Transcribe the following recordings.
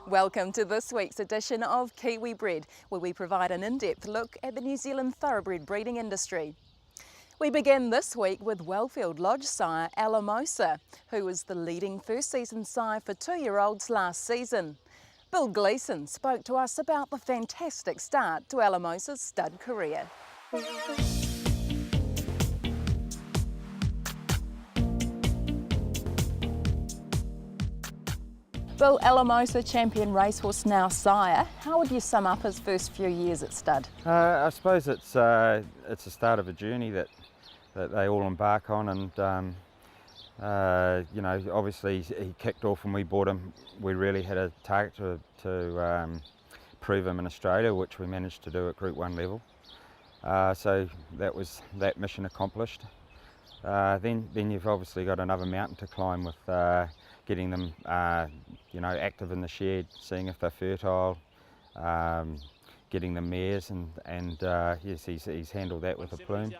Welcome to this week's edition of Kiwi Bred, where we provide an in-depth look at the New Zealand thoroughbred breeding industry. We begin this week with Wellfield Lodge sire Alamosa, who was the leading first season sire for 2-year-olds last season. Bill Gleeson spoke to us about the fantastic start to Alamosa's stud career. Bill, Alamosa champion racehorse now sire. How would you sum up his first few years at stud? I suppose it's the start of a journey that they all embark on, and you know, obviously he kicked off when we bought him. We really had a target to prove him in Australia, which we managed to do at Group 1 level. So that was that mission accomplished. Then you've obviously got another mountain to climb with getting them you know, active in the shed, seeing if they're fertile, getting them mares, and yes, he's handled that with a plume.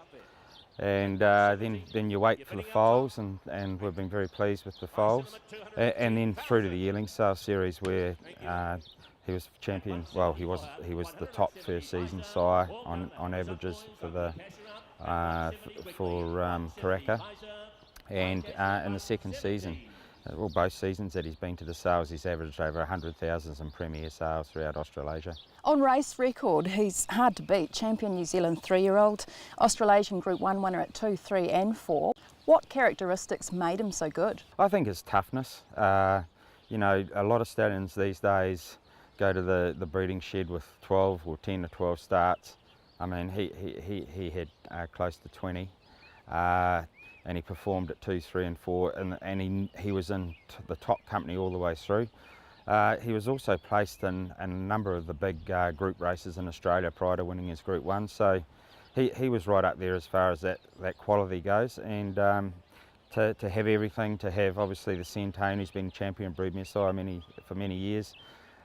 And then you wait for the foals, and we've been very pleased with the foals. And then through to the yearling sale series, where he was champion. Well, he was the top first season sire on averages for the Karaka. And in the second season, well, both seasons that he's been to the sales, he's averaged over 100,000 in premier sales throughout Australasia. On race record, he's hard to beat. Champion New Zealand 3-year-old, Australasian Group 1 winner at 2, 3 and 4. What characteristics made him so good? I think his toughness. You know, a lot of stallions these days go to the breeding shed with 12 or 10 or 12 starts. I mean, he had close to 20. And he performed at 2, 3 and 4, and he was in the top company all the way through. He was also placed in a number of the big group races in Australia prior to winning his Group 1, so he was right up there as far as that quality goes. And to have everything, to have obviously the Centone, who's been champion broodmare sire for many years.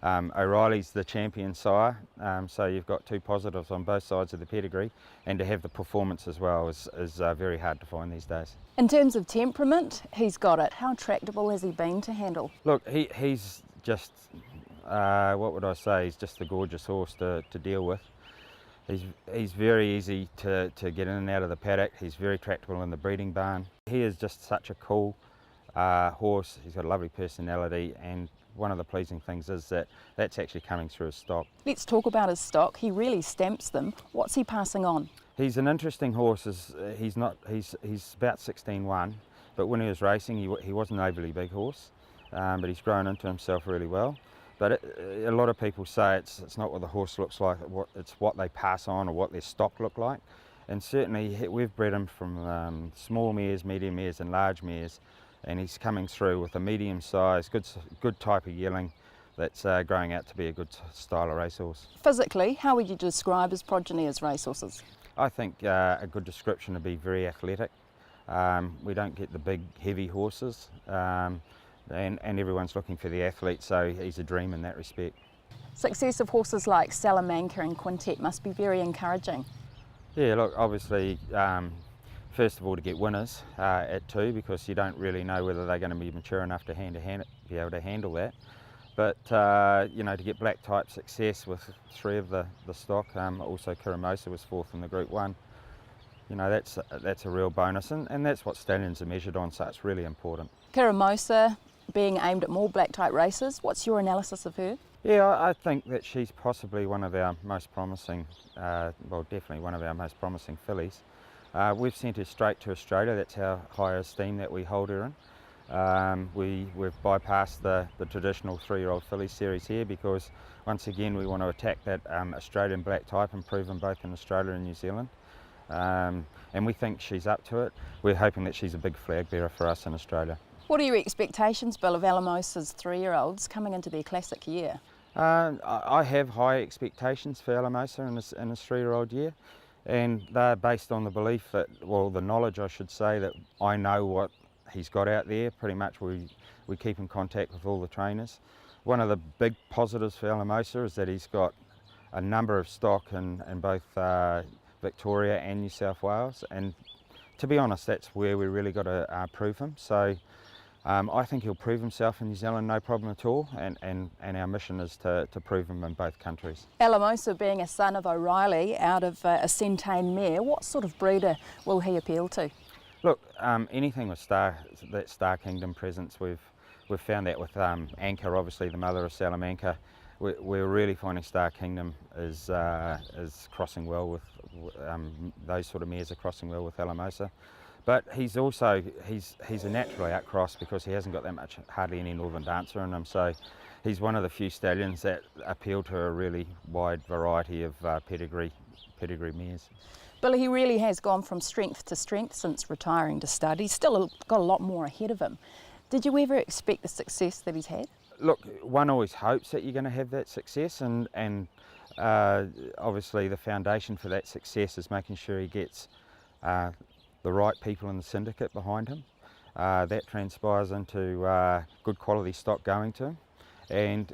O'Reilly's the champion sire, so you've got two positives on both sides of the pedigree, and to have the performance as well is very hard to find these days. In terms of temperament, he's got it. How tractable has he been to handle? Look, he's just, what would I say, he's just a gorgeous horse to deal with. He's very easy to get in and out of the paddock. He's very tractable in the breeding barn. He is just such a cool horse. He's got a lovely personality, and one of the pleasing things is that that's actually coming through his stock. Let's talk about his stock. He really stamps them. What's he passing on? He's an interesting horse. He's about 16-1, but when he was racing, he wasn't an overly big horse, but he's grown into himself really well. But a lot of people say it's not what the horse looks like, it's what they pass on or what their stock look like. And certainly we've bred him from small mares, medium mares and large mares, and he's coming through with a medium size, good type of yearling that's growing out to be a good style of racehorse. Physically, how would you describe his progeny as racehorses? I think a good description would be very athletic. We don't get the big heavy horses, and everyone's looking for the athlete, so he's a dream in that respect. Success of horses like Salamanca and Quintet must be very encouraging. Yeah, look, obviously, first of all, to get winners at 2, because you don't really know whether they're going to be mature enough to be able to handle that. But you know, to get black type success with 3 of the stock, also Alamosa was 4th in the Group 1. You know, that's a real bonus, and that's what stallions are measured on, so it's really important. Alamosa being aimed at more black type races, what's your analysis of her? Yeah, I think that she's possibly one of our most promising, well, definitely one of our most promising fillies. We've sent her straight to Australia. That's how high esteem that we hold her in. We've bypassed the traditional 3-year-old filly series here, because once again we want to attack that Australian black type and prove them both in Australia and New Zealand. And we think she's up to it. We're hoping that she's a big flag bearer for us in Australia. What are your expectations, Bill, of Alamosa's 3-year-olds coming into their classic year? I have high expectations for Alamosa in this 3-year-old year. And they're based on the belief that, well, the knowledge I should say, that I know what he's got out there. Pretty much we keep in contact with all the trainers. One of the big positives for Alamosa is that he's got a number of stock in both Victoria and New South Wales, and to be honest, that's where we really got to prove him. So I think he'll prove himself in New Zealand no problem at all, and our mission is to prove him in both countries. Alamosa being a son of O'Reilly out of a Centane mare, what sort of breeder will he appeal to? Look, anything with that Star Kingdom presence, we've found that with Anchor, obviously the mother of Salamanca. We're really finding Star Kingdom is crossing well with those sort of mares are crossing well with Alamosa. But he's also he's a naturally outcross because he hasn't got that much, hardly any Northern Dancer in him. So he's one of the few stallions that appeal to a really wide variety of pedigree mares. Billy, he really has gone from strength to strength since retiring to stud. He's still got a lot more ahead of him. Did you ever expect the success that he's had? Look, one always hopes that you're going to have that success, and obviously the foundation for that success is making sure he gets the right people in the syndicate behind him. That transpires into good quality stock going to him,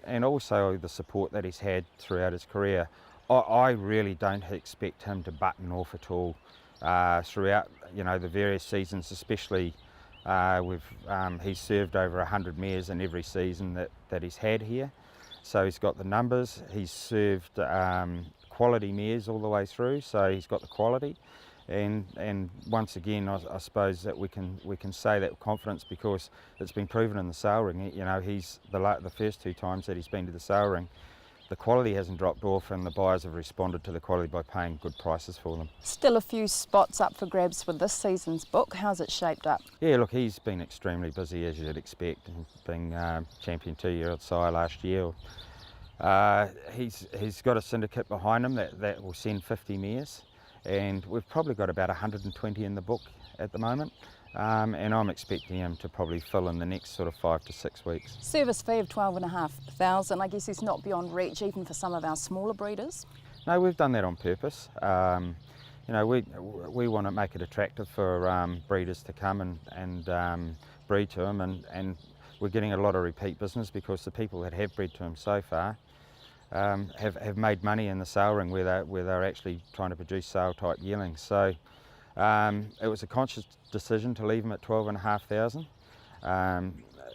and also the support that he's had throughout his career. I really don't expect him to button off at all throughout, the various seasons, especially he's served over 100 mares in every season that he's had here. So he's got the numbers, he's served quality mares all the way through, so he's got the quality. And once again, I suppose that we can say that with confidence because it's been proven in the sale ring. He's the first 2 times that he's been to the sale ring, the quality hasn't dropped off, and the buyers have responded to the quality by paying good prices for them. Still a few spots up for grabs for this season's book. How's it shaped up? Yeah, look, he's been extremely busy, as you'd expect, being champion 2-year-old sire last year. He's got a syndicate behind him that will send 50 mares, and we've probably got about 120 in the book at the moment. And I'm expecting him to probably fill in the next sort of 5 to 6 weeks. Service fee of $12,500. I guess it's not beyond reach even for some of our smaller breeders. No, we've done that on purpose. We want to make it attractive for breeders to come and breed to him, and we're getting a lot of repeat business because the people that have bred to him so far have made money in the sale ring where they're actually trying to produce sale type yearlings. So it was a conscious decision to leave him at $12,500,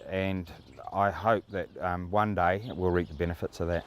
and I hope that one day we'll reap the benefits of that.